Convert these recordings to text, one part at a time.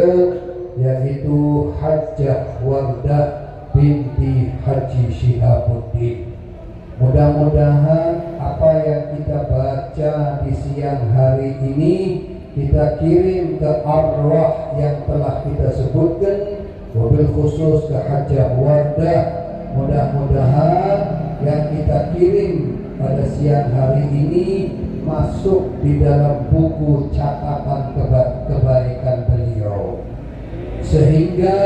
beliau, yaitu Hajjah Wardah binti Haji Syihabuddin. Mudah-mudahan apa yang kita baca di siang hari ini kita kirim ke arwah yang telah kita sebutkan, wabil khusus ke Hajjah Wardah. Mudah-mudahan yang kita kirim pada siang hari ini masuk di dalam buku catatan kebaikan beliau, sehingga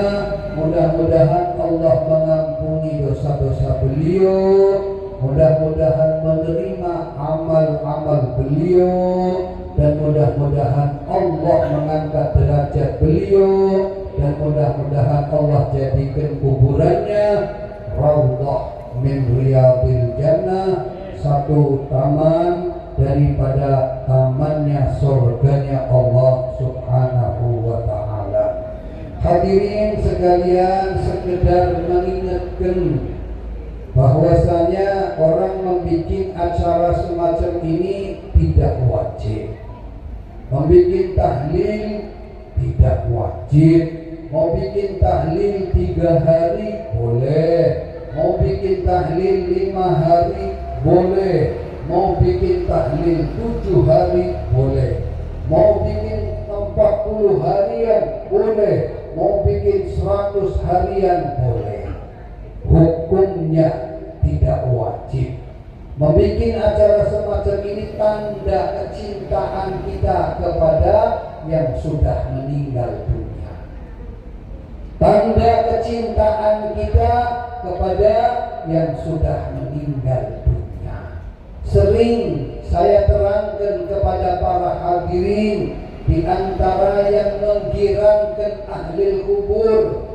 mudah-mudahan Allah mengampuni dosa-dosa beliau, mudah-mudahan menerima amal-amal beliau, dan mudah-mudahan Allah mengangkat derajat beliau, dan mudah-mudahan Allah jadikan kuburannya raudhah min riyadil jannah, satu taman daripada tamannya surganya Allah Subhanahu wa ta'ala. Hadirin sekalian, sekedar mengingatkan bahwasanya orang membuat acara semacam ini tidak wajib. Membuat tahlil tidak wajib. Mau bikin tahlil 3 hari boleh, mau bikin tahlil 5 hari boleh, mau bikin tahlil 7 hari boleh, mau bikin 40 harian boleh, mau bikin 100 harian boleh. Hukumnya tidak wajib. Membikin acara semacam ini tanda kecintaan kita kepada yang sudah meninggal dunia. Tanda kecintaan kita kepada yang sudah meninggal dunia. Sering saya terangkan kepada para hadirin, di antara yang menggirankan ahli kubur,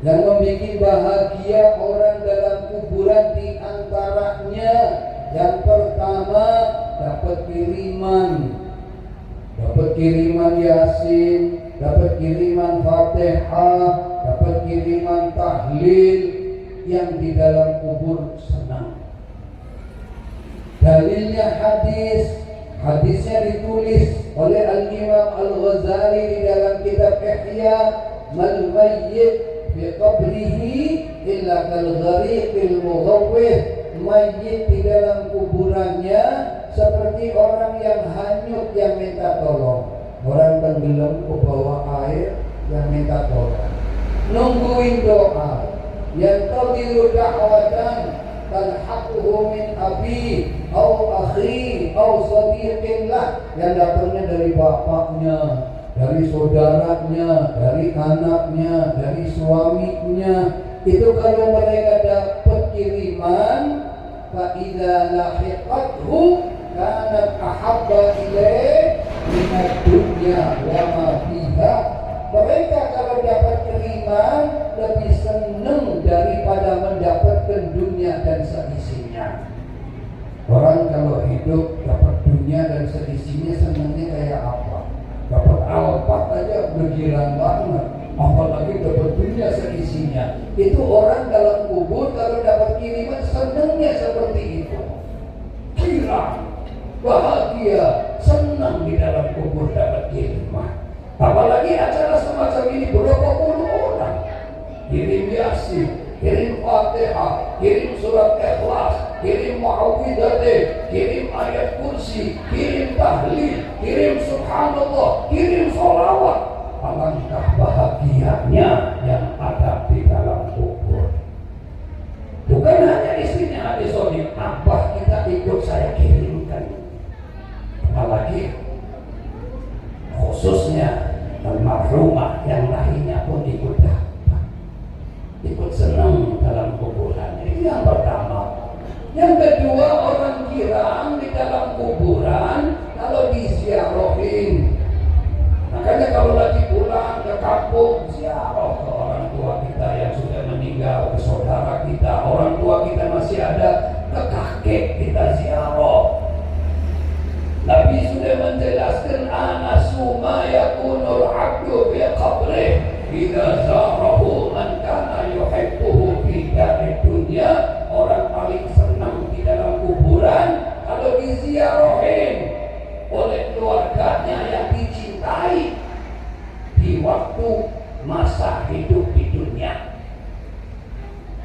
yang membuat bahagia orang dalam kuburan, di antaranya yang pertama dapat kiriman Yasin, dapat kiriman Fatihah, dapat kiriman tahlil, yang di dalam kubur senang. Dalilnya hadisnya ditulis oleh Al-Imam Al-Ghazali di dalam kitab Ihya, mal mayyit fi qabrihi illa kal ghariqil mughawwih. Mayit di dalam kuburannya seperti orang yang hanyut yang minta tolong. Orang tenggelam ke bawah air yang minta tolong, nungguin doa. Yang tadilu da'watan talhaquhu min abi au akhi au sadiqin lah, yang datangnya dari bapaknya, dari saudaranya, dari anaknya, dari suaminya. Itu kalau mereka dapat kiriman, fa idza lahiqathu kanat ahabba ilaih minad dunya wa ma fiha. Mereka kalau dapat kiriman lebih senang daripada mendapatkan dunia dan seisinya. Orang kalau hidup dapat dunia dan seisinya senangnya kayak apa? Dapat Alphard aja bergirang banget, apalagi dapat dunia seisinya. Itu orang dalam kubur kalau dapat kiriman senangnya seperti itu. Girang, bahagia, senang di dalam kubur dapat kiriman. Apalagi acara semacam ini berapa puluh orang. Kirim Yasin, kirim Fatihah, kirim surat Ikhlas, kirim Mu'awwidhateh, kirim ayat kursi, kirim tahlil, kirim subhanallah, kirim sholawat. Alangkah bahagianya yang ada di dalam kubur. Bukan hanya istrinya hadis sodim, abah kita ikut saya kirimkan. Apalagi khususnya almarhumah yang lainnya pun ikut dapat, ikut senang dalam kuburannya. Itu yang pertama. Yang kedua, orang girang di dalam kuburan kalau diziarahin. Makanya kalau lagi pulang ke kampung, ziarah ke orang tua kita yang sudah meninggal, ke saudara kita, orang tua kita masih ada, ke kakek kita ziarah. Nabi sudah menjelaskan anasu ma yakunul abdu fi qabrih idza zarahu man kana yuhibbuhu fi dari dunia. Orang paling senang di dalam kuburan kalau diziarahin oleh keluarganya yang dicintai di waktu waktu masa hidup di dunia.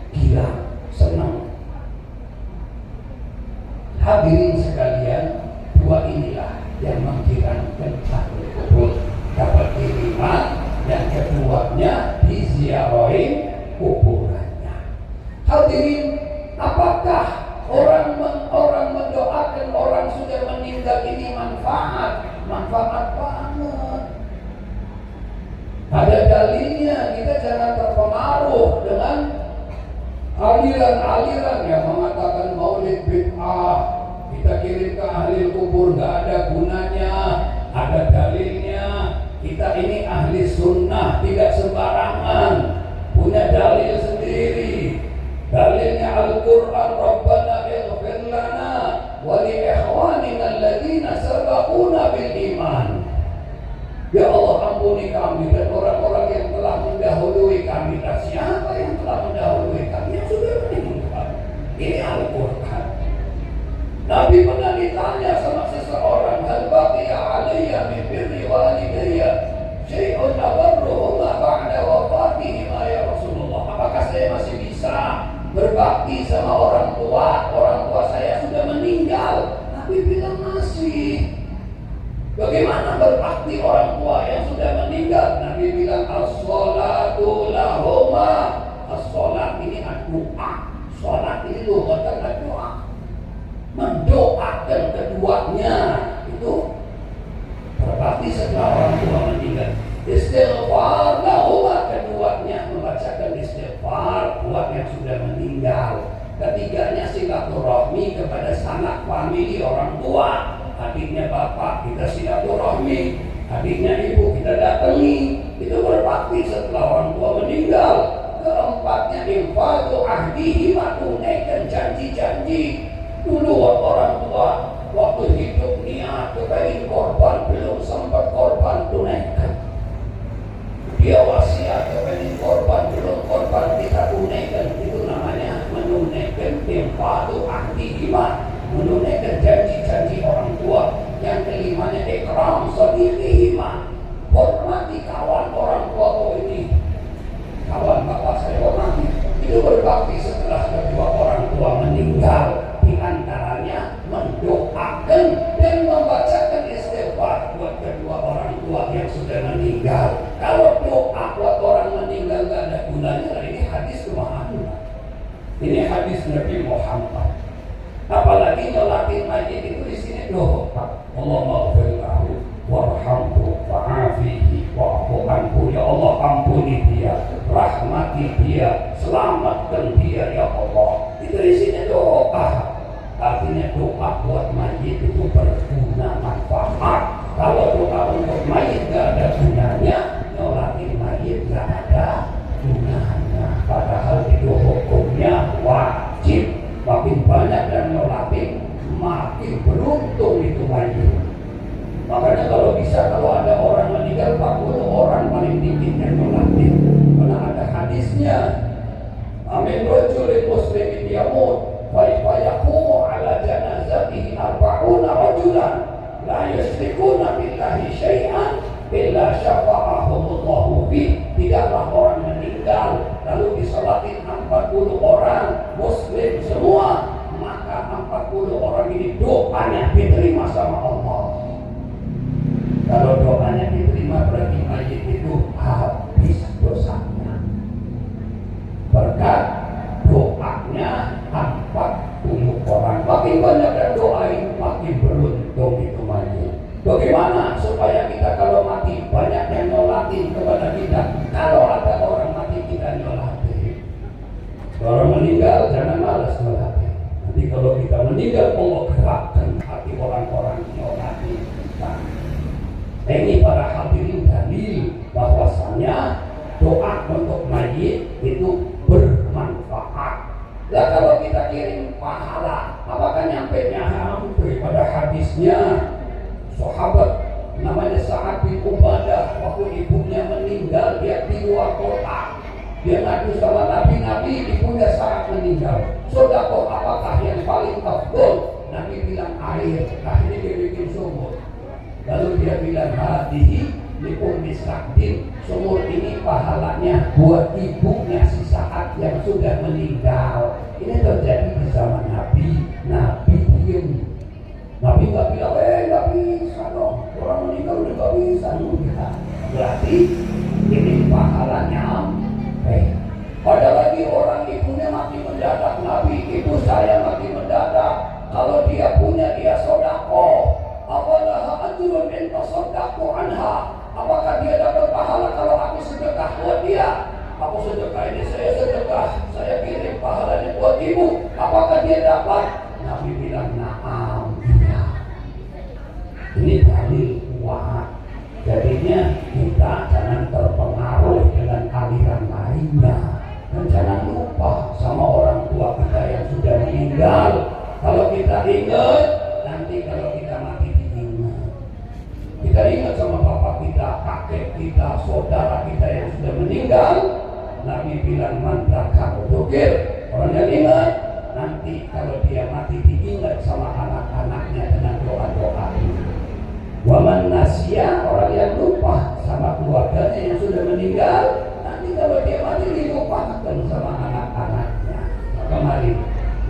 Gila, senang. Hadirin sekalian, dua inilah yang menggirankan ahlul kubur. Dapat kiriman, yang keduanya diziarahi kuburannya. Hadirin, apakah orang mendoakan orang sudah meninggal ini manfaat banget? Ada dalilnya. Kita jangan terpengaruh dengan aliran-aliran yang mengatakan maulid bid'ah, kita kirim ke ahli kubur nggak ada gunanya. Ada dalilnya. Kita ini ahli sunnah, tidak sembarangan, punya dalil sendiri. Dalilnya Al-Quran, Rabbana ighfir lana wa li ikhwanina alladhina sabaquna bil iman. Ya Allah, ampuni kami dan orang-orang yang telah mendahului kami. Dan siapa yang telah mendahului kami? Yang sudah meninggal. Ini Al-Quran. Nabi pernah ditanya sama seseorang, hal baqiya alayya min birri walidayya syai'un abarruhuma ba'da wafatihima ya Rasulullah. Apakah saya masih bisa berbakti sama orang tua saya sudah meninggal? Nabi bilang masih. Bagaimana berbakti orang tua yang sudah meninggal? Nabi bilang as-sholatu lahuma. As-sholat ini doa. Sholat ini lugatan doa. Mendoakan keduanya itu berbakti setelah orang tua meninggal. Istighfar lahuma, keduanya membacakan istighfar buat yang sudah meninggal. Ketiganya silaturahmi kepada sanak famili orang tua. Adiknya bapak kita silaturahmi, adiknya ibu kita datangi, itu berbakti setelah orang tua meninggal. Keempatnya infadu ahdihi, tunaikan janji-janji. Dulu orang tua waktu hidup niat kepengen korban, belum sempat korban, tunaikan. Dia wasiat kepengen korban, belum korban, kita tunaikan. Itu namanya menunaikan infadu ahdihi, menunaikan janji-janji orang tua. Yang kelimanya ikram sadiqihima, hormati kawan orang tua. Oh ini kawan bapak saya, hormati. Itu berbakti setelah kedua orang tua meninggal. Di antaranya mendoakan dan membacakan istighfar buat kedua orang tua yang sudah meninggal. Kalau doa buat orang meninggal gak ada gunanya, ini hadis Muhammad. Ini hadis Nabi Muhammad. Apalagi nyolatin mayit itu di sini doa. Allahumma ighfir lahu warhamhu wa'afihi wa'fu anhu. Ya Allah, ampuni dia, rahmati dia, selamatkan dia ya Allah. Itu di sini doa. Artinya doa buat mayit itu berguna, manfaat. Kalau doa untuk mayit gak ada gunanya, nyolatin mayit gak ada gunanya. Padahal itu hukumnya wajib. Makin banyak dan nyolatin, makin beruntung itu mayit. Makanya kalau bisa, kalau ada orang meninggal 40 orang paling dikit yang nyolatin. Karena ada hadisnya, amin rajulin muslimin yamut fayaqumu ala janazatihi 40 rajulan la yusyrikuna billahi syai'an illa syafa'ahumullahu fi. Tidaklah orang meninggal lalu disolatin 40 orang muslim semua, maka 40 orang ini doanya diterima sama Allah. Kalau doanya diterima berarti mayit itu habis dosanya. Berkat doanya 40 orang. Makin banyak yang doain, makin beruntung itu mayit. Bagaimana supaya kita kalau mati banyak yang nyolatin kepada kita? Kalau ada orang mati kita nyolatin. Kalau meninggal jangan malas nyolatin. Nanti kalau kita meninggal Allah gerakkan hati orang-orang nyolatin kita. Ini para hadirin dalil bahwasanya doa untuk mayit itu bermanfaat. Nah kalau kita kirim pahala, apakah nyampe-nya daripada hadisnya sahabat namanya Sa'ad bin Ubadah, waktu ibunya meninggal dia di luar kota, dia ngadu sama Nabi, ibunya Sa'ad meninggal. Sedekah apakah yang paling afdol? Nabi bilang air. Akhirnya dia bikin sumur. Lalu dia bilang hadihi Nikum misakdin, sumur ini pahalanya buat ibunya si Sa'ad yang sudah meninggal. Ini terjadi di zaman Nabi. Nabi diem. Nabi nggak bilang, nggak bisa dong, orang meninggal udah nggak bisa. Berarti ini pahalanya. Ada lagi orang ibunya mati mendadak, Nabi, ibu saya mati mendadak. Kalau dia punya, dia sodako. Apalah ajrun in tasaddaqtu anha. Apakah dia dapat pahala kalau aku sedekah buat dia? Aku sedekah ini, saya sedekah, saya kirim pahalanya buat ibu. Apakah dia dapat? Nabi bilang, na'am, iya. Ini dalil kuat. Jadinya kita jangan terpengaruh dengan aliran lainnya. Dan jangan lupa sama orang tua kita yang sudah meninggal. Kalau kita ingat, nanti kalau kita mati diingat. Kita ingat sama bapak kita, kakek kita, saudara kita yang sudah meninggal. Nabi bilang, mantakar udukir. Orang yang ingat, nanti kalau dia mati diingat sama anak-anaknya dengan doa-doa. Waman nasya, orang yang lupa sama keluarganya yang sudah meninggal, nanti kalau dia mati dilupakan sama anak-anaknya. Maka mari,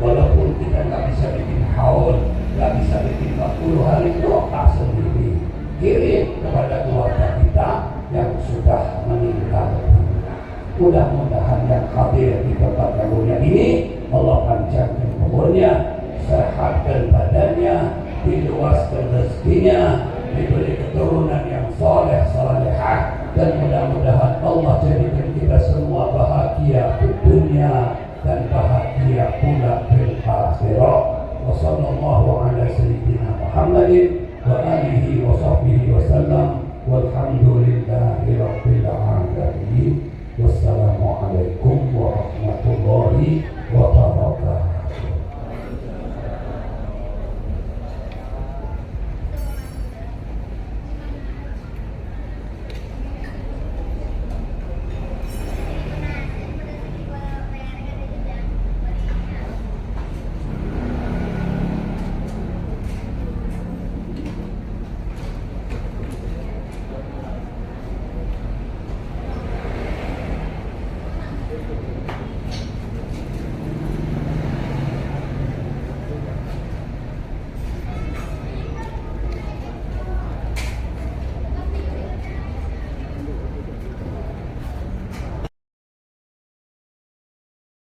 walaupun kita nggak bisa bikin haul, nggak bisa bikin 40 hari doa sendiri, kirim kepada keluarga kita yang sudah meninggal. Mudah-mudahan yang hadir di tempat yang mulia ini Allah panjangkan umurnya, sehatkan badannya, diluaskan rezekinya, diberi keturunan yang soleh salehah, dan mudah-mudahan Allah jadikan kita semua bahagia di dunia dan bahagia pula fil akhirah. Wa sallallahu ala sayyidina Muhammadin wa alihi wa sahbihi wa sallam, walhamdulillahi rabbil alamin.